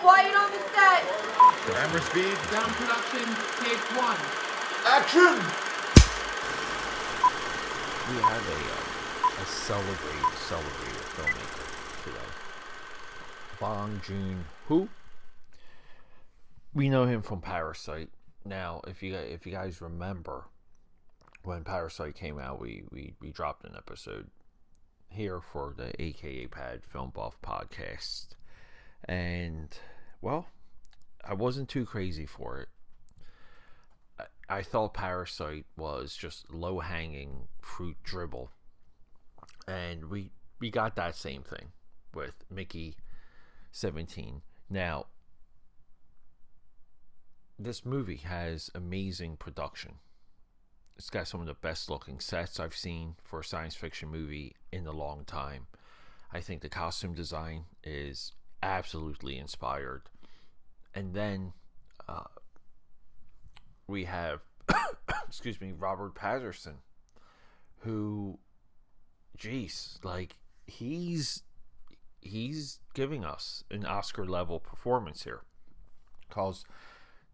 Quiet on the set. Camera speed. Sound production, take 1. Action! We have a celebrated filmmaker today. Bong Joon-ho. We know him from Parasite. Now, if you guys remember, when Parasite came out, we dropped an episode here for the AKAPAD Film Buff podcast. And, well, I wasn't too crazy for it. I thought Parasite was just low-hanging fruit dribble. And we got that same thing with Mickey 17. Now, this movie has amazing production. It's got some of the best looking sets I've seen for a science fiction movie in a long time. I think the costume design is absolutely inspired. And then we have Robert Pattinson, who, geez, like he's giving us an Oscar level performance here, because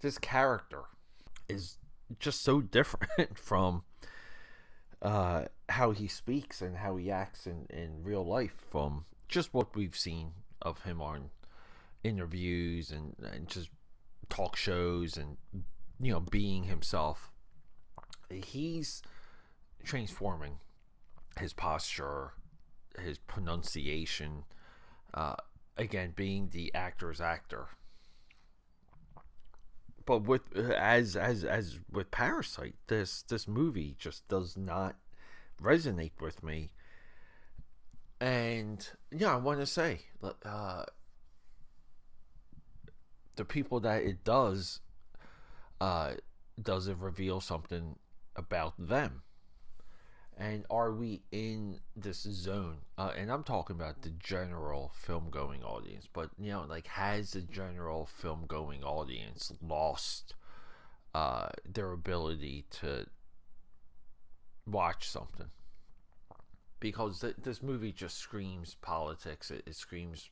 this character is just so different from how he speaks and how he acts in real life from just what we've seen of him on interviews and just talk shows and, you know, being himself. He's transforming his posture, his pronunciation, again, being the actor's actor. But with as with Parasite, this movie just does not resonate with me. And yeah, I want to say, the people that it does it reveal something about them? And are we in this zone? And I'm talking about the general film-going audience. But, you know, like, has the general film-going audience lost their ability to watch something? Because this movie just screams politics. It screams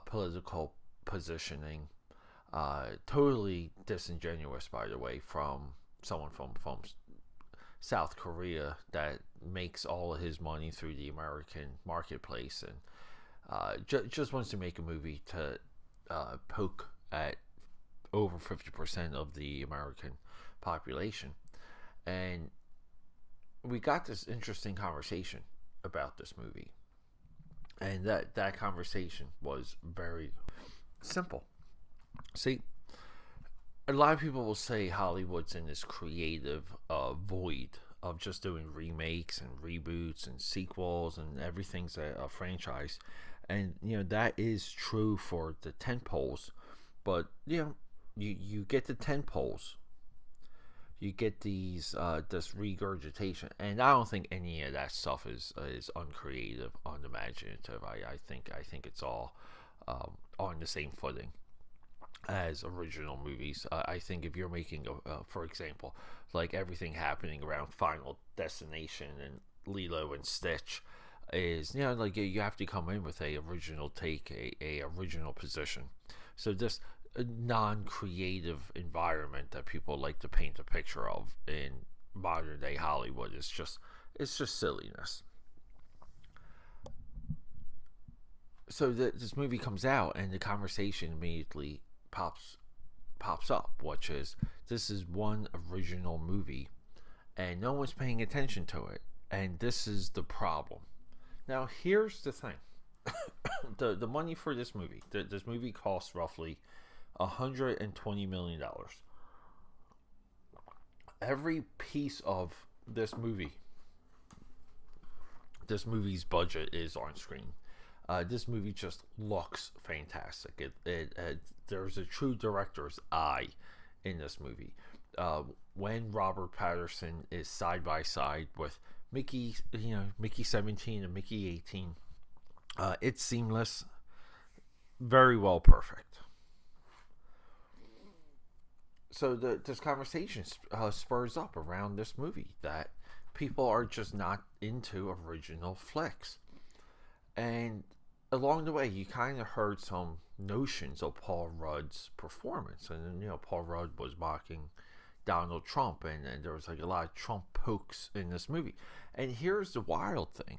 political positioning. Totally disingenuous, by the way, from someone from South Korea that makes all of his money through the American marketplace and just wants to make a movie to poke at over 50% of the American population. And we got this interesting conversation about this movie, and that conversation was very simple. See, a lot of people will say Hollywood's in this creative void of just doing remakes and reboots and sequels, and everything's a franchise. And, you know, that is true for the tentpoles. But, you know, you get the tentpoles. You get these this regurgitation. And I don't think any of that stuff is uncreative, unimaginative. I think it's all on the same footing as original movies. I think if you're making for example, like everything happening around Final Destination and Lilo and Stitch is, you know, like you have to come in with a original take, a original position. So this non-creative environment that people like to paint a picture of in modern day Hollywood is just silliness. So this movie comes out and the conversation immediately pops up, which is, this is one original movie and no one's paying attention to it, and this is the problem. Now here's the thing. the money for this movie, this movie costs roughly $120 million. Every piece of this movie's budget is on screen. This movie just looks fantastic. There's a true director's eye in this movie. When Robert Pattinson is side by side with Mickey 17 and Mickey 18, it's seamless, very well perfect. So this conversation spurs up around this movie that people are just not into original flicks. And along the way, you kind of heard some notions of Paul Rudd's performance, and Paul Rudd was mocking Donald Trump, and there was like a lot of Trump pokes in this movie. And here's the wild thing: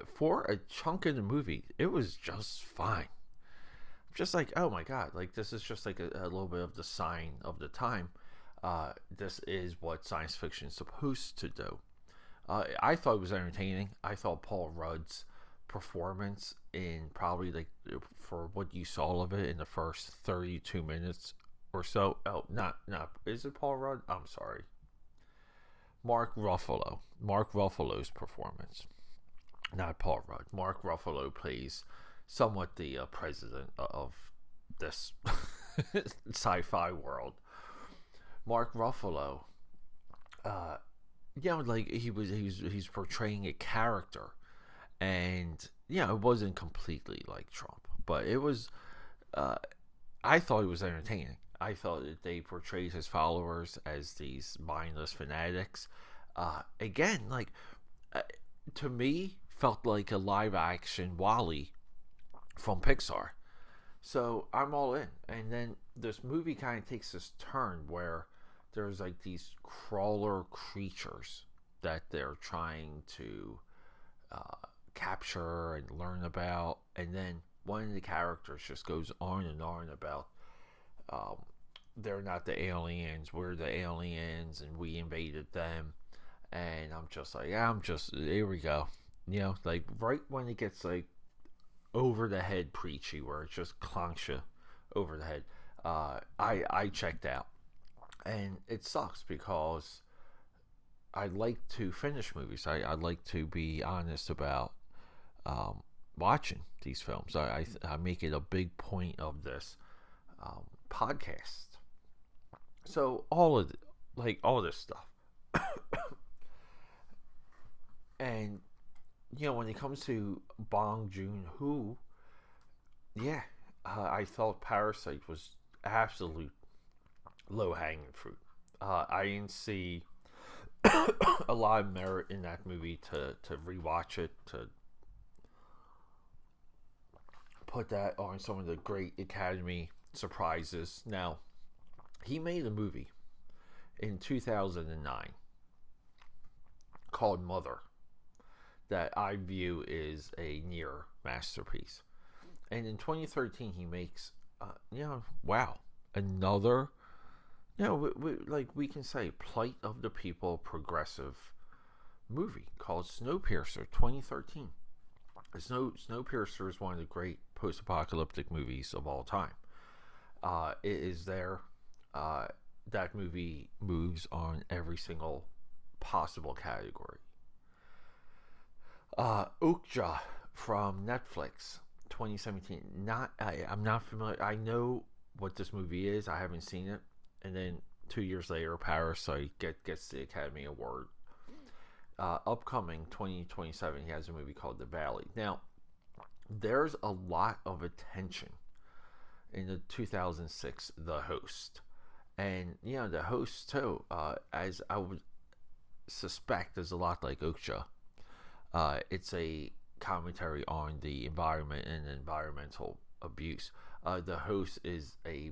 for a chunk of the movie, it was just fine. Just like, oh my god, like this is just like a little bit of the sign of the time. This is what science fiction is supposed to do. I thought it was entertaining. I thought Paul Rudd's performance in probably like for what you saw of it in the first 32 minutes or so. Oh, not is it Paul Rudd? I'm sorry. Mark Ruffalo. Mark Ruffalo's performance. Not Paul Rudd. Mark Ruffalo plays somewhat the president of this sci-fi world. Mark Ruffalo, like he's portraying a character, and it wasn't completely like Trump, but it was. I thought it was entertaining. I thought that they portrayed his followers as these mindless fanatics. Again, like to me, felt like a live action Wall-E from Pixar. So I'm all in. And then this movie kind of takes this turn where there's like these crawler creatures that they're trying to capture and learn about. And then one of the characters just goes on and on about they're not the aliens, we're the aliens, and we invaded them. And I'm just like, here we go. Like right when it gets like over the head preachy, where it just clonks you over the head, I checked out. And it sucks because I like to finish movies. I like to be honest about watching these films. I make it a big point of this podcast. So all this stuff. And when it comes to Bong Joon-ho, I thought Parasite was absolute low-hanging fruit. I didn't see a lot of merit in that movie to rewatch it, to put that on some of the great Academy surprises. Now, he made a movie in 2009 called Mother that I view is a near masterpiece. And in 2013, he makes, another, we can say plight of the people progressive movie called Snowpiercer 2013. Snowpiercer is one of the great post-apocalyptic movies of all time. It is there. That movie moves on every single possible category. Okja from Netflix 2017. I'm not familiar. I know what this movie is. I haven't seen it. And then 2 years later, Parasite gets the Academy Award. Upcoming 2027, he has a movie called The Valley. Now, there's a lot of attention in the 2006 The Host. And, The Host, too, as I would suspect, is a lot like Okja. It's a commentary on the environment and environmental abuse. The Host is a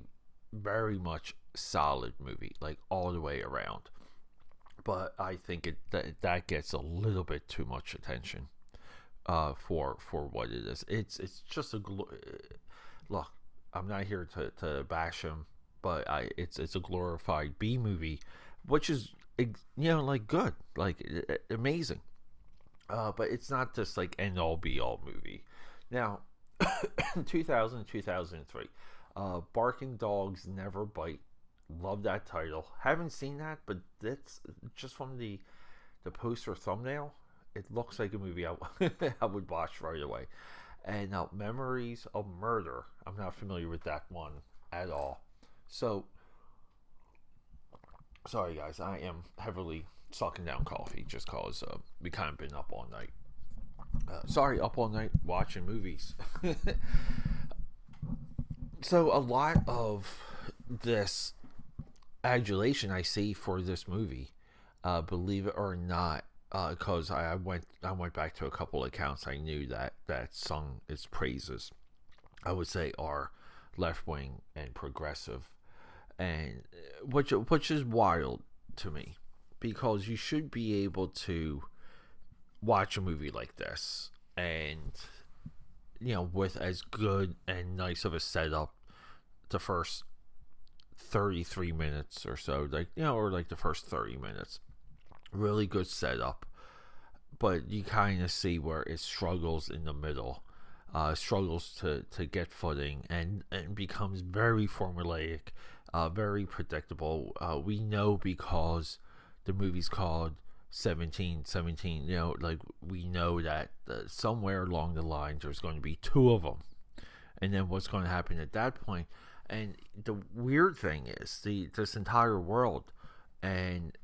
very much solid movie, like all the way around. But I think that gets a little bit too much attention for what it is. It's just look. I'm not here to bash him, but it's a glorified B movie, which is good, like amazing. But it's not just like end all be all movie. Now, 2003, Barking Dogs Never Bite. Love that title. Haven't seen that, but that's just from the poster thumbnail. It looks like a movie I would watch right away. And now, Memories of Murder. I'm not familiar with that one at all. So, sorry guys, I am heavily sucking down coffee just cause we kind of been up all night. Up all night watching movies. So a lot of this adulation I see for this movie, believe it or not, because I went back to a couple of accounts I knew that sung its praises. I would say are left wing and progressive, and which is wild to me, because you should be able to watch a movie like this and, with as good and nice of a setup the first 33 minutes or so, or like the first 30 minutes, really good setup, but you kind of see where it struggles in the middle, struggles to get footing, and becomes very formulaic, very predictable. We know because the movie's called 1717, we know that somewhere along the line there's going to be two of them, and then what's going to happen at that point. And the weird thing is this entire world, and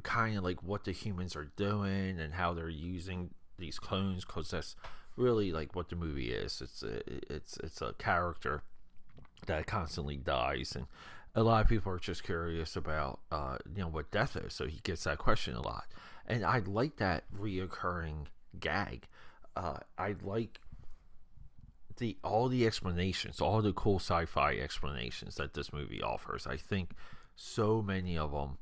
kind of like what the humans are doing and how they're using these clones, because that's really like what the movie is. It's a character that constantly dies, and a lot of people are just curious about what death is, so he gets that question a lot, and I like that reoccurring gag. I like all the explanations, all the cool sci-fi explanations that this movie offers. I think so many of them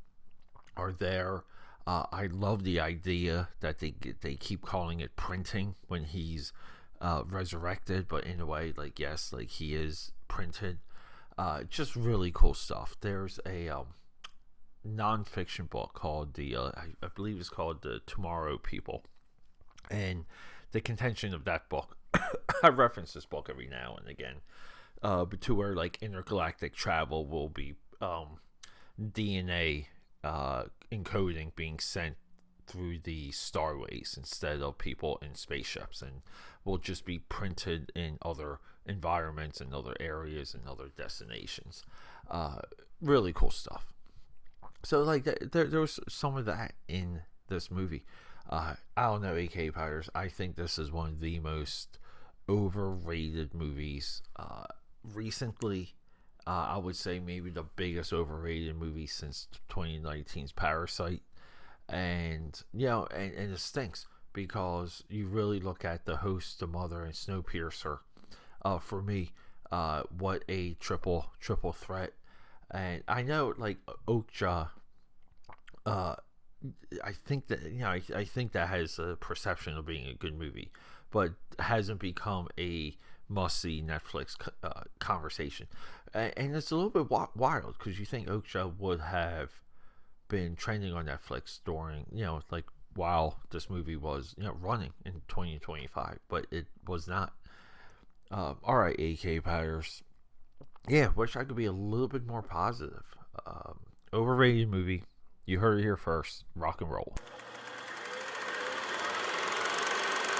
are there. I love the idea that they keep calling it printing when he's resurrected, but in a way, like, yes, like he is printed. Just really cool stuff. There's a non-fiction book called I believe it's called The Tomorrow People, and the contention of that book, I reference this book every now and again, but to where like intergalactic travel will be DNA encoding being sent through the starways instead of people in spaceships, and will just be printed in other environments and other areas and other destinations. Really cool stuff. So like there was some of that in this movie. I don't know, AKAPADers, I think this is one of the most overrated movies recently. I would say maybe the biggest overrated movie since 2019's Parasite. And and it stinks, because you really look at the host, the mother, and Snowpiercer. For me, what a triple threat. And I know, like, Okja, I think that I think that has a perception of being a good movie, but hasn't become a must-see Netflix conversation. And it's a little bit wild, because you think Okja would have been trending on Netflix during, like, while this movie was, running in 2025, but it was not. All right, AKAPADers. Yeah, wish I could be a little bit more positive. Overrated movie. You heard it here first. Rock and roll.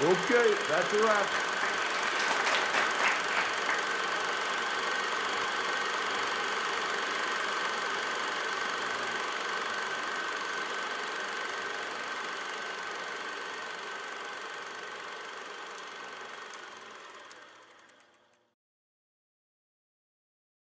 Okay, that's a wrap.